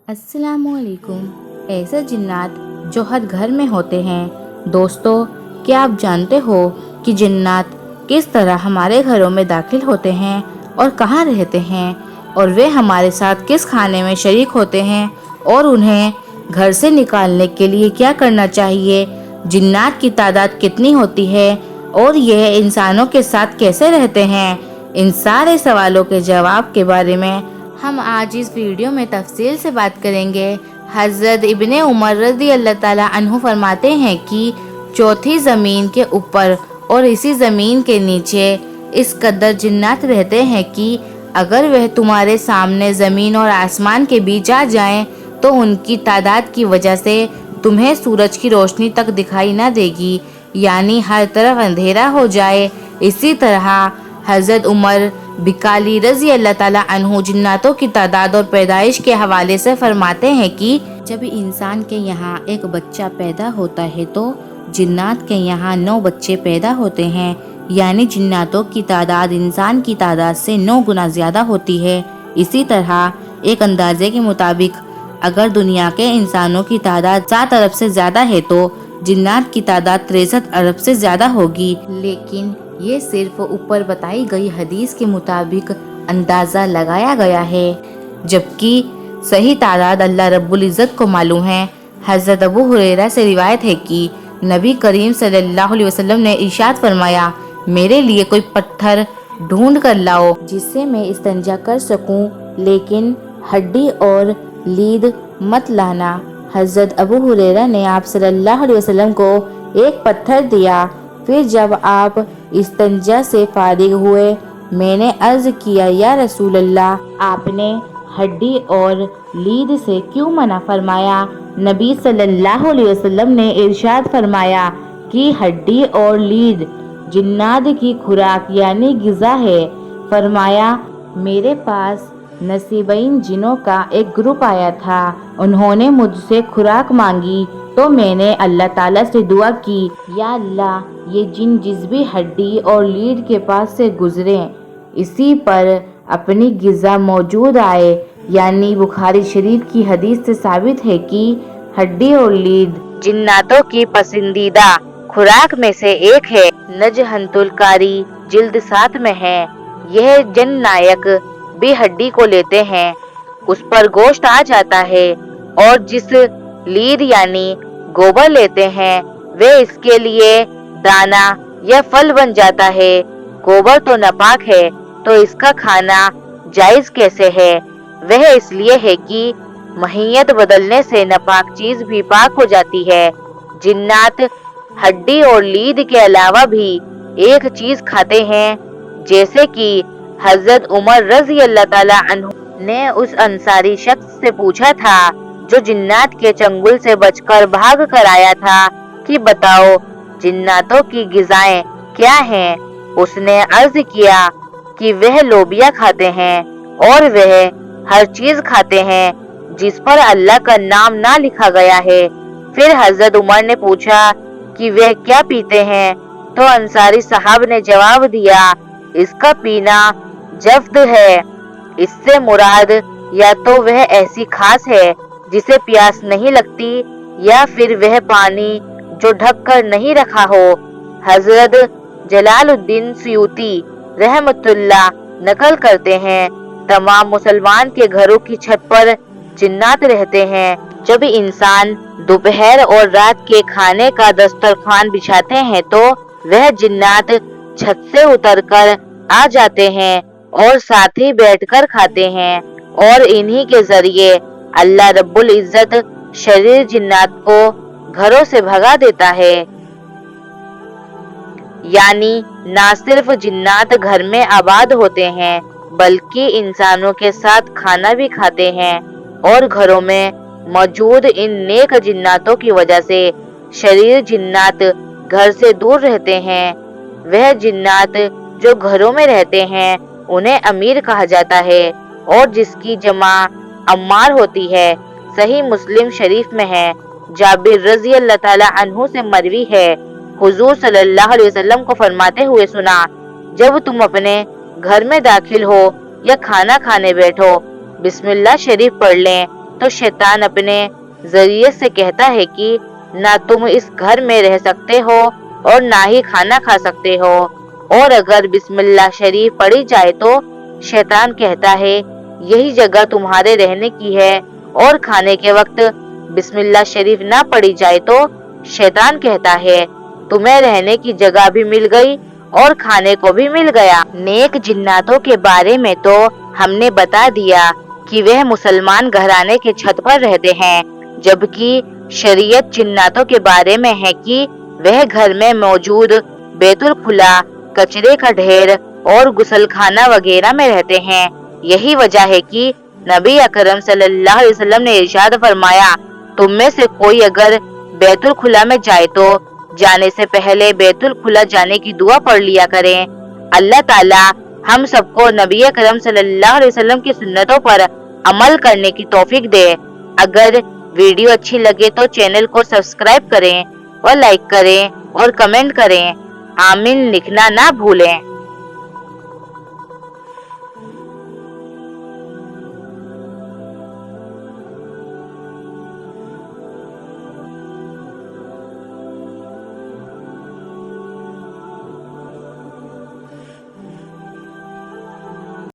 अस्सलामुअलैकुम। ऐसे जिन्नात जो हर घर में होते हैं। दोस्तों, क्या आप जानते हो कि जिन्नात किस तरह हमारे घरों में दाखिल होते हैं और कहाँ रहते हैं, और वे हमारे साथ किस खाने में शरीक होते हैं और उन्हें घर से निकालने के लिए क्या करना चाहिए? जिन्नात की तादाद कितनी होती है और यह इंसानों के साथ कैसे रहते हैं? इन सारे सवालों के जवाब के बारे में हम आज इस वीडियो में तफसील से बात करेंगे। हज़रत इब्ने उमर रज़ी अल्लाह ताला अन्हु फरमाते हैं कि चौथी ज़मीन के ऊपर और इसी ज़मीन के नीचे इस कदर जिन्नात रहते हैं कि अगर वह तुम्हारे सामने ज़मीन और आसमान के बीच आ जाएं तो उनकी तादाद की वजह से तुम्हें सूरज की रोशनी तक दिखाई ना देगी, यानी हर तरफ अंधेरा हो जाए। इसी तरह हज़रत उमर बिकाली रज़ी अल्लाह ताला अन्हु जिन्नातों की तादाद और पैदाइश के हवाले से फरमाते हैं कि जब इंसान के यहाँ एक बच्चा पैदा होता है तो जिन्नात के यहाँ 9 बच्चे पैदा होते हैं, यानी जिन्नातों की तादाद इंसान की तादाद से 9 गुना ज़्यादा होती है। इसी तरह एक अंदाजे के मुताबिक अगर दुनिया के इंसानों की तादाद 7 अरब से ज़्यादा है तो जिन्नात की तादाद 63 अरब से ज़्यादा होगी। लेकिन ये सिर्फ ऊपर बताई गई हदीस के मुताबिक अंदाज़ा लगाया गया है, जबकि सही तादाद अल्लाह रब्बुल इज़्ज़त को मालूम है। हज़रत अबू हुरैरा से रिवायत है कि नबी करीम सल्लल्लाहु अलैहि वसल्लम ने इरशाद फरमाया, मेरे लिए कोई पत्थर ढूंढ कर लाओ जिससे मैं इस्तंजा कर सकूं, लेकिन हड्डी और लीद मत लाना। हज़रत अबू हुरैरा ने आप सल्लल्लाहु अलैहि वसल्लम को एक पत्थर दिया। फिर जब आप इस्तंजा से फारिग हुए, मैंने अर्ज किया, या रसूल अल्लाह, आपने हड्डी और लीद से क्यों मना फरमाया? नबी सल्लल्लाहु अलैहि वसल्लम ने इरशाद फरमाया कि हड्डी और लीद जिन्नात की खुराक यानी ग़िज़ा है। फरमाया, मेरे पास नसीबीन जिनों का एक ग्रुप आया था, उन्होंने मुझसे खुराक मांगी तो मैंने अल्लाह ताला से दुआ की, या अल्लाह, ये जिन जिस भी हड्डी और लीड के पास से गुजरें इसी पर अपनी ग़िज़ा मौजूद आए। यानी बुखारी शरीफ की हदीस से साबित है कि हड्डी और लीड जिन्नातों की पसंदीदा खुराक में से एक है। नजहंतुल कारी जिल्द 7 में है। यह जन नायक भी हड्डी को लेते हैं, उस पर गोश्त आ जाता है, और जिस लीद यानी गोबर लेते हैं वे इसके लिए दाना या फल बन जाता है। गोबर तो नापाक है तो इसका खाना जायज कैसे है? वह इसलिए है कि महियत बदलने से नापाक चीज भी पाक हो जाती है। जिन्नात हड्डी और लीद के अलावा भी एक चीज खाते हैं, जैसे कि हजरत उमर रज़ी अल्लाह ताला अन्हु ने उस अंसारी शख्स से पूछा था जो जिन्नात के चंगुल से बचकर भाग कर आया था कि बताओ जिन्नातों की ग़िज़ाएं क्या हैं? उसने अर्ज किया कि वह लोबिया खाते हैं और वह हर चीज खाते हैं जिस पर अल्लाह का नाम ना लिखा गया है। फिर हजरत उमर ने पूछा कि वह क्या पीते हैं, तो अंसारी साहब ने जवाब दिया, इसका पीना जफ्त है। इससे मुराद या तो वह ऐसी खास है जिसे प्यास नहीं लगती, या फिर वह पानी जो ढक कर नहीं रखा हो। हजरत जलालुद्दीन सुयूती रहमतुल्लाह नकल करते हैं, तमाम मुसलमान के घरों की छत पर जिन्नात रहते हैं। जब इंसान दोपहर और रात के खाने का दस्तरखान बिछाते हैं तो वह जिन्नात छत से उतरकर आ जाते हैं और साथ ही बैठकर खाते हैं, और इन्हीं के जरिए अल्लाह रब्बुल इज़्ज़त शरीर जिन्नात को घरों से भगा देता है। यानी ना सिर्फ जिन्नात घर में आबाद होते हैं बल्कि इंसानों के साथ खाना भी खाते हैं, और घरों में मौजूद इन नेक जिन्नातों की वजह से शरीर जिन्नात घर से दूर रहते हैं। वह जिन्नात जो घरों में रहते हैं उन्हें अमीर कहा जाता है, और जिसकी जमा अम्मार होती है। सही मुस्लिम शरीफ में है, जाबिर रज़ी अल्लाह ताला अन्हु से मरवी है, हुजूर सल्लल्लाहु अलैहि वसल्लम को फरमाते हुए सुना, जब तुम अपने घर में दाखिल हो या खाना खाने बैठो, बिस्मिल्लाह शरीफ पढ़ लें तो शैतान अपने जरिए से कहता है कि ना तुम इस घर में रह सकते हो और ना ही खाना खा सकते हो। और अगर बिस्मिल्लाह शरीफ पढ़ी जाए तो शैतान कहता है यही जगह तुम्हारे रहने की है, और खाने के वक्त बिस्मिल्लाह शरीफ ना पढ़ी जाए तो शैतान कहता है तुम्हें रहने की जगह भी मिल गई और खाने को भी मिल गया। नेक जिन्नातों के बारे में तो हमने बता दिया कि वह मुसलमान घराने के छत पर रहते हैं, जबकि शरीयत जिन्नातों के बारे में है कि वह घर में मौजूद बैतुल खुला, कचरे का ढेर और गुसलखाना वगैरह में रहते हैं। यही वजह है कि नबी अकरम सल्लल्लाहु अलैहि वसल्लम ने इरशाद फरमाया, तुम में से कोई अगर बैतुल खुला में जाए तो जाने से पहले बैतुल खुला जाने की दुआ पढ़ लिया करें। अल्लाह ताला हम सबको नबी अकरम सल्लल्लाहु अलैहि वसल्लम की सुन्नतों पर अमल करने की तौफीक दे। अगर वीडियो अच्छी लगे तो चैनल को सब्सक्राइब करें और लाइक करें और कमेंट करें। आमीन लिखना ना भूलें।